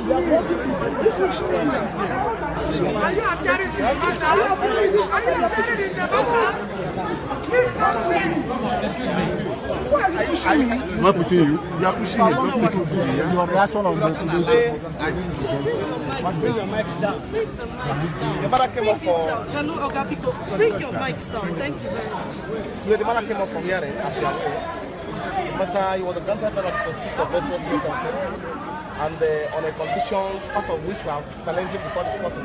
I'm not pushing you. You are pushing me. Don't take it easy. Your reaction on the Bring your mics down. The mother came up for... Bring your mics down. Thank you very much. The mother came up from here, as you are aware. But he was a grandfather of the 5th of April, and on a conditions, part of which we are challenging before this court of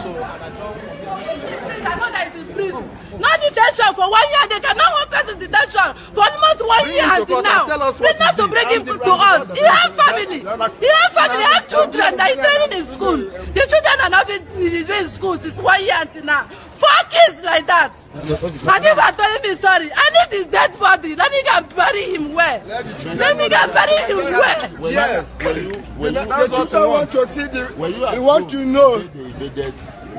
so, that is in prison. Not detention for 1 year. They cannot hold person detention for almost 1 year until now. They have to bring him to us. He has family. He has family. He has children that is training in school. The children are not in school since 1 year until now. 4 kids like that. And if are telling me sorry, I need his dead body. Let me go and bury him well. Let me go and bury him well. Yes. The children want to see the. They want to know.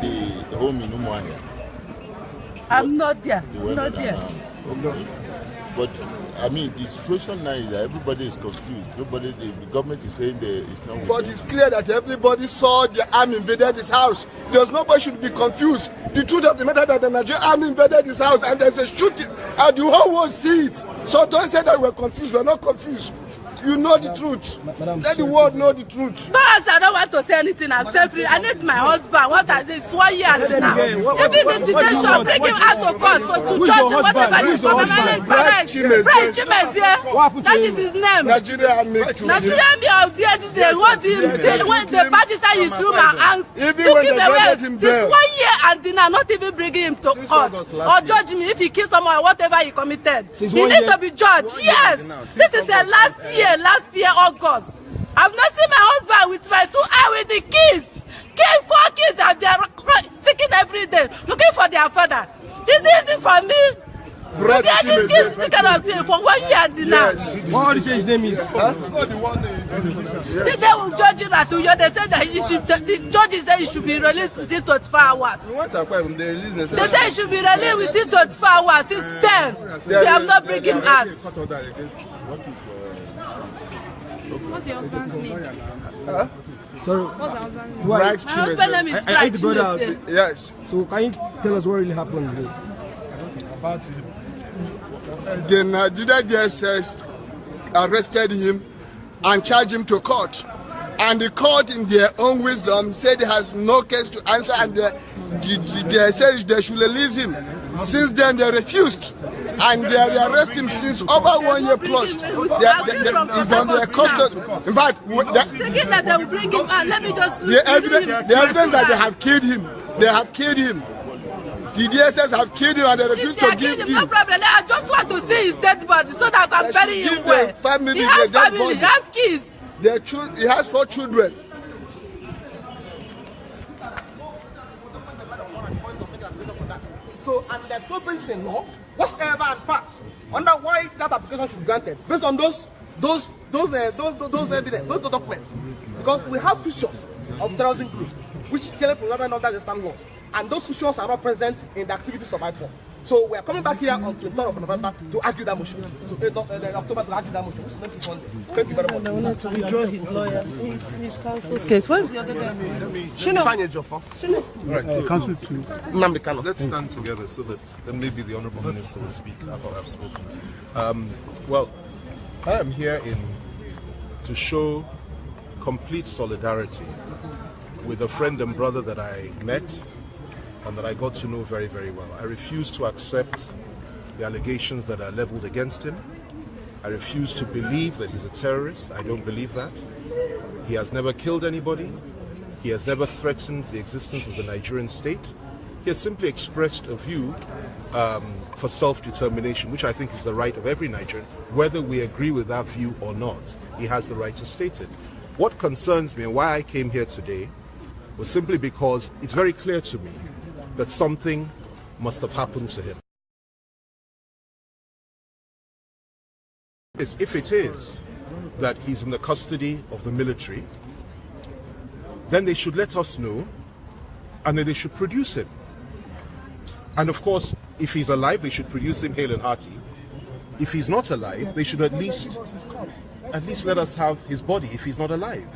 The home in Umuahia. I'm not there. I'm not there. But I mean, the situation now is that everybody is confused. Nobody, the government is saying that it's not. But it's clear that everybody saw the army invaded his house. There's nobody should be confused. The truth of the matter that the Nigerian army invaded his house and there's a shooting, and the whole world see it. So don't say that we're confused. We're not confused. You know the truth. Let the world know the truth. No, I don't want to say anything. I'm free. I need my husband. What I did 1 year now. Even the detention, bring him out of court to judge whatever is for Bright Chimes here. That is his name. Nigerian army. Nigerian army of the the party inside his room and took him away. This 1 year and now not even bringing him to court or judge me if he killed someone or whatever he committed. He needs to be judged. Yes. This is the last year, August. I've not seen my husband with my 2 eyes with the kids. 4 kids and they are seeking every day, looking for their father. This is easy for me. Look at these kids taken up to for 1 year and now. What did his name is? It's not the one. They will judge him at 2 years. They said that he should, the judges said he should be released within 24 hours. They say he should be released within 24 hours. Since 10. They have not bring him out. What's your husband's name? Sorry. What's your husband's name? Bright My husband's name is I the brother. Bright. Yes. So can you tell us what really happened today? About him. The Nigeria DSS arrested him and charged him to court. And the court, in their own wisdom, said he has no case to answer, and they said they should release him. Since then, they refused, and they arrested him since over 1 year plus. He's on their custody. In fact, that they will bring him out. Let me just the evidence that they have killed him. They have killed him. The DSS have killed him and they refuse to give him. No problem. I just want to see his dead body so that I can bury him well. He has family, he has kids. He has 4 children. So, and there's no basis in law whatsoever and fact under why that application should be granted based on those evidence, those documents. Because we have features of terrorism groups which clearly provided under the stand law, and those features are not present in the activities of IPOR. So we are coming back here on 23rd of November to argue that motion. So October to argue that motion. Thank you very much. I wanted to withdraw his lawyer, his counsel's case. Where's the other guy? Right, so Counsel to let's stand together so that then maybe the Honourable Minister will speak after I've spoken. Well, I am here to show complete solidarity with a friend and brother that I met and that I got to know very, very well. I refuse to accept the allegations that are leveled against him. I refuse to believe that he's a terrorist. I don't believe that. He has never killed anybody. He has never threatened the existence of the Nigerian state. He has simply expressed a view for self-determination, which I think is the right of every Nigerian. Whether we agree with that view or not, he has the right to state it. What concerns me and why I came here today was simply because it's very clear to me that something must have happened to him. If it is that he's in the custody of the military, then they should let us know and then they should produce him. And of course, if he's alive, they should produce him hale and hearty. If he's not alive, they should at least let us have his body if he's not alive.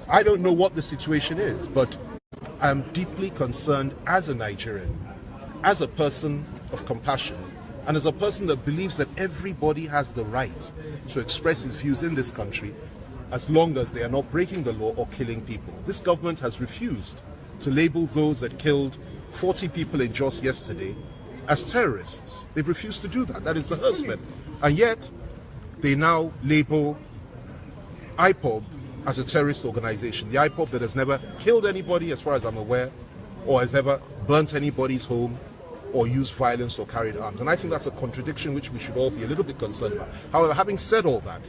I don't know what the situation is, but I'm deeply concerned as a Nigerian, as a person of compassion, and as a person that believes that everybody has the right to express his views in this country as long as they are not breaking the law or killing people. This government has refused to label those that killed 40 people in Jos yesterday as terrorists. They've refused to do that. That is the herdsmen. And yet, they now label IPOB as a terrorist organization. The IPOB that has never killed anybody, as far as I'm aware, or has ever burnt anybody's home, or used violence or carried arms. And I think that's a contradiction which we should all be a little bit concerned about. However, having said all that,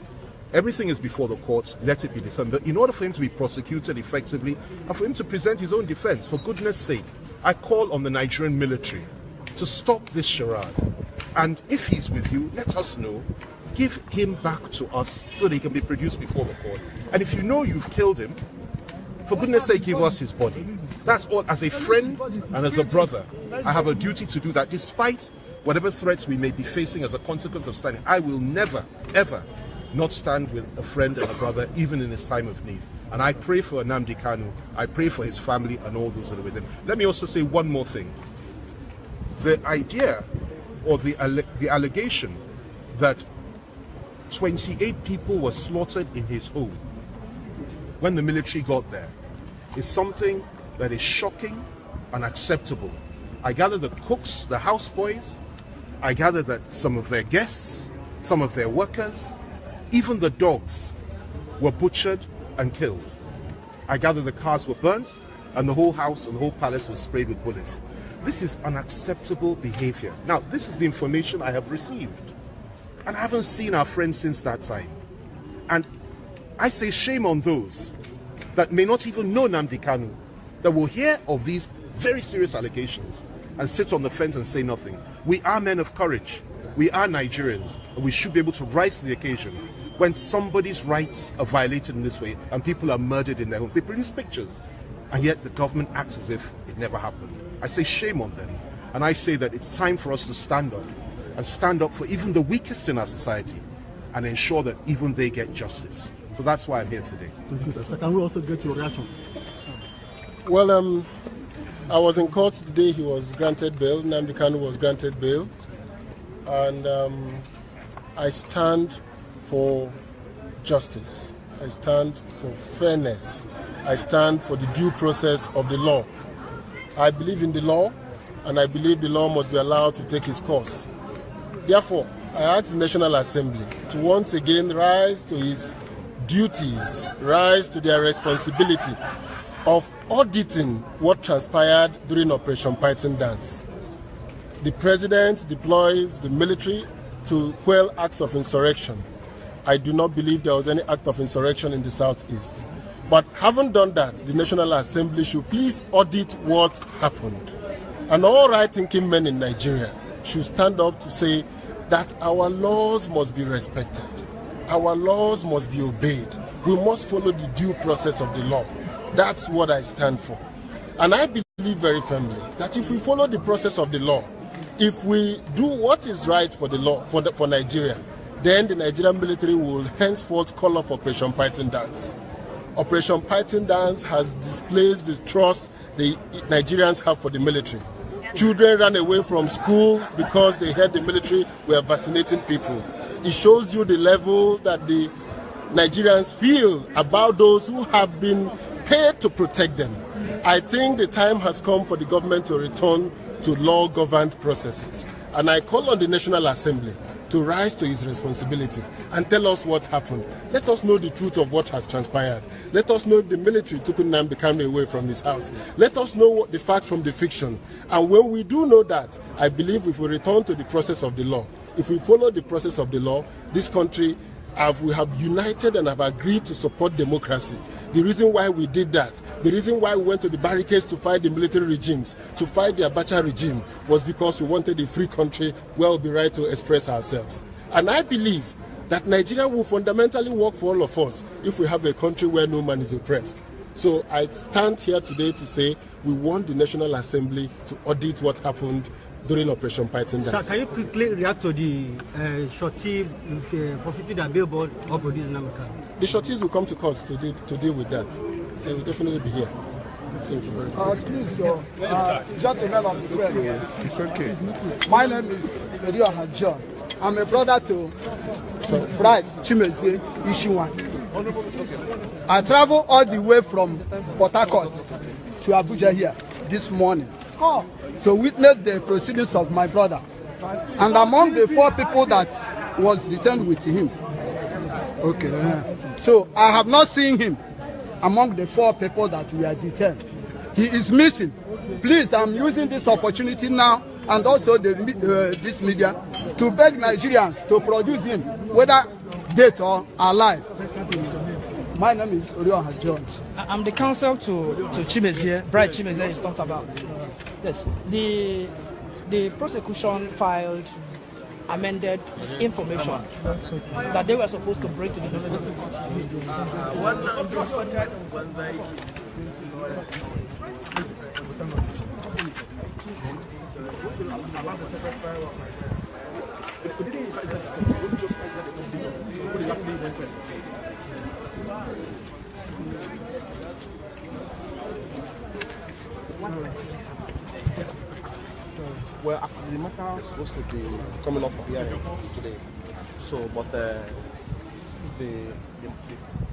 everything is before the courts, let it be determined. But in order for him to be prosecuted effectively and for him to present his own defense, for goodness sake, I call on the Nigerian military to stop this charade. And if he's with you, let us know. Give him back to us so that he can be produced before the court. And if you know you've killed him, for goodness sake, give us his body. That's all. As a friend and as a brother, I have a duty to do that, despite whatever threats we may be facing as a consequence of standing. I will never, ever not stand with a friend and a brother, even in his time of need. And I pray for Nnamdi Kanu. I pray for his family and all those that are with him. Let me also say one more thing. The idea or the allegation that 28 people were slaughtered in his home when the military got there is something that is shocking, unacceptable. I gather the cooks, the houseboys, I gather that some of their guests, some of their workers, even the dogs were butchered and killed. I gather the cars were burnt and the whole house and the whole palace was sprayed with bullets. This is unacceptable behavior. Now, this is the information I have received. And I haven't seen our friends since that time. And I say shame on those that may not even know Nnamdi Kanu, that will hear of these very serious allegations and sit on the fence and say nothing. We are men of courage. We are Nigerians. And we should be able to rise to the occasion when somebody's rights are violated in this way and people are murdered in their homes. They produce pictures, and yet the government acts as if it never happened. I say shame on them. And I say that it's time for us to stand up, and stand up for even the weakest in our society and ensure that even they get justice. So that's why I'm here today. Thank you, sir. Can we also get your reaction? Well, I was in court the day he was granted bail. Nnamdi Kanu was granted bail. And I stand for justice. I stand for fairness. I stand for the due process of the law. I believe in the law, and I believe the law must be allowed to take its course. Therefore, I ask the National Assembly to once again rise to its duties, rise to their responsibility of auditing what transpired during Operation Python Dance. The President deploys the military to quell acts of insurrection. I do not believe there was any act of insurrection in the Southeast. But having done that, the National Assembly should please audit what happened. And all right-thinking men in Nigeria should stand up to say that our laws must be respected. Our laws must be obeyed. We must follow the due process of the law. That's what I stand for. And I believe very firmly that if we follow the process of the law, if we do what is right for the law, for Nigeria, then the Nigerian military will henceforth call off Operation Python Dance. Operation Python Dance has displaced the trust the Nigerians have for the military. Children ran away from school because they heard the military were vaccinating people. It shows you the level that the Nigerians feel about those who have been paid to protect them. I think the time has come for the government to return to law-governed processes. And I call on the National Assembly to rise to its responsibility and tell us what happened. Let us know the truth of what has transpired. Let us know if the military took Nnamdi Kanu away from his house. Let us know what the fact from the fiction. And when we do know that, I believe if we return to the process of the law, if we follow the process of the law, this country, we have united and have agreed to support democracy. The reason why we did that, the reason why we went to the barricades to fight the military regimes, to fight the Abacha regime, was because we wanted a free country where we'll be right to express ourselves. And I believe that Nigeria will fundamentally work for all of us if we have a country where no man is oppressed. So I stand here today to say we want the National Assembly to audit what happened during Operation Python Sir, Dance. can you quickly react to the shorty forfeiting the billboard or producing Namdekan? The shorties will come to court to deal with that. They will definitely be here. Thank you very much. Please, gentlemen of the press. It's okay. My name is ADJOURNED. I'm a brother to Bright Chimezie Ishiwan. I travel all the way from Port Harcourt to Abuja here this morning to witness the proceedings of my brother. And among the 4 people that was detained with him, so I have not seen him among the 4 people that were detained. He is missing. Please, I'm using this opportunity now and also this media to beg Nigerians to produce him, whether dead or alive. My name is ADJOURNED. I'm the counsel to Chimezie, Bright Chimezie is talked about. Yes, the prosecution filed amended information that they were supposed to bring to the knowledge. Well, actually, the matter is supposed to be coming up for hearing today. So, but the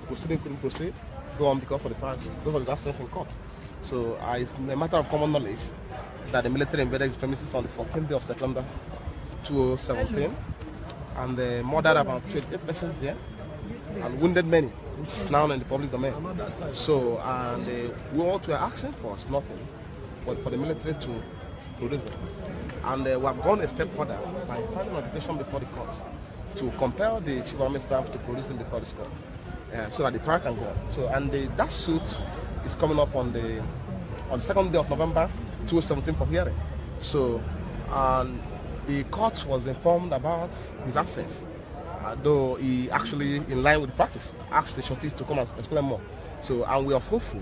proceeding couldn't proceed, go on because of the absence in court. So, it's a matter of common knowledge that the military invaded his premises on the 14th day of September 2017 and they murdered about 28 persons there and wounded many, which is now in the public domain. So, and what we are asking for is nothing but for the military to produce them. And we have gone a step further by filing an application before the court to compel the Chief of Army Staff to produce them before this court, so that the trial can go on. So, and that suit is coming up on the 2nd day of November 2017 for hearing. So, and the court was informed about his absence, though he actually, in line with the practice, asked the shorty to come and explain more. So, and we are hopeful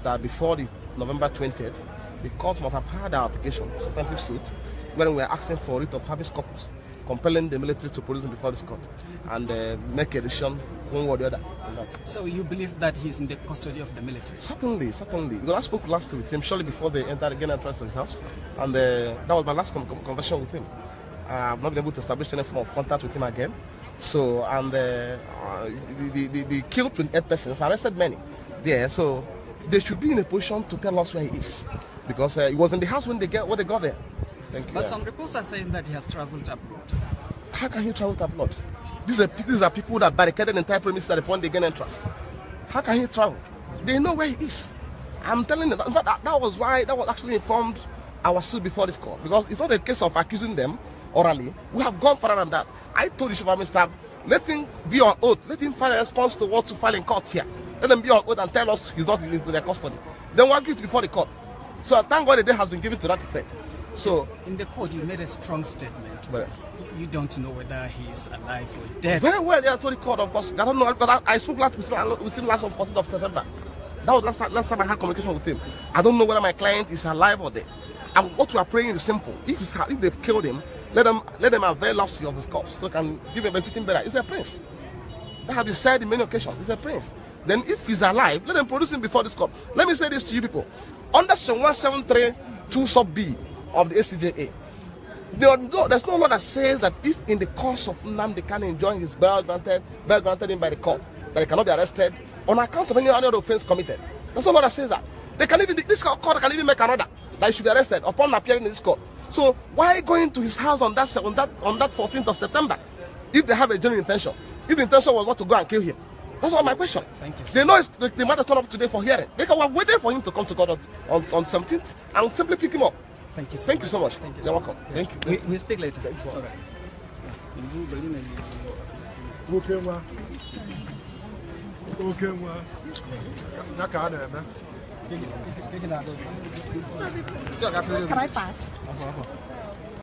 that before the November 20th, the court must have had our application, substantive suit, when we are asking for writ of habeas corpus, compelling the military to produce him before this court and make a decision one way or the other. So you believe that he's in the custody of the military? Certainly, certainly. Because I spoke last with him shortly before they entered again and entrance to his house, and that was my last conversation with him. I've not been able to establish any form of contact with him again. So, and the killed 28 persons, arrested many there. So they should be in a position to tell us where he is, because he was in the house when they got there. Thank you. But some reports are saying that he has traveled abroad. How can he travel abroad? These are people that barricaded the entire premises at the point they gain entrance. How can he travel? They know where he is. I'm telling you, that was actually informed our suit before this court, because it's not a case of accusing them orally. We have gone further than that. I told the Chief of Army Staff, let him be on oath. Let him file a response to what's to file in court here. Let him be on oath and tell us he's not in their custody. Then we'll argue it before the court. So thank God the day has been given to that effect. So in the court, you made a strong statement. Well, you don't know whether he's alive or dead. Very well, yeah, I told the court, of course. I don't know, because I spoke with him last on 14th of September. That was last time I had communication with him. I don't know whether my client is alive or dead. And what we are praying is simple. If they've killed him, let them avail us of his corpse so can give him everything better. He's a prince. That has been said in many occasions. He's a prince. Then if he's alive, let them produce him before this court. Let me say this to you people. Under Section 173(2) sub B of the ACJA, there's no law that says that if in the course of Nnamdi Kanu enjoying his bail granted him by the court, that he cannot be arrested on account of any other offense committed. There's no law that says that. This court can even make an order that he should be arrested upon appearing in this court. So why going to his house on that 14th of September if they have a genuine intention? If the intention was not to go and kill him? That's not my question. Thank you. They know they might have turned up today for hearing. They were waiting for him to come to court on 17th and simply pick him up. Thank you so Thank much. you so much. Thank you You're so welcome. much. Thank you. We'll speak later. Thank you so much. Can I pass?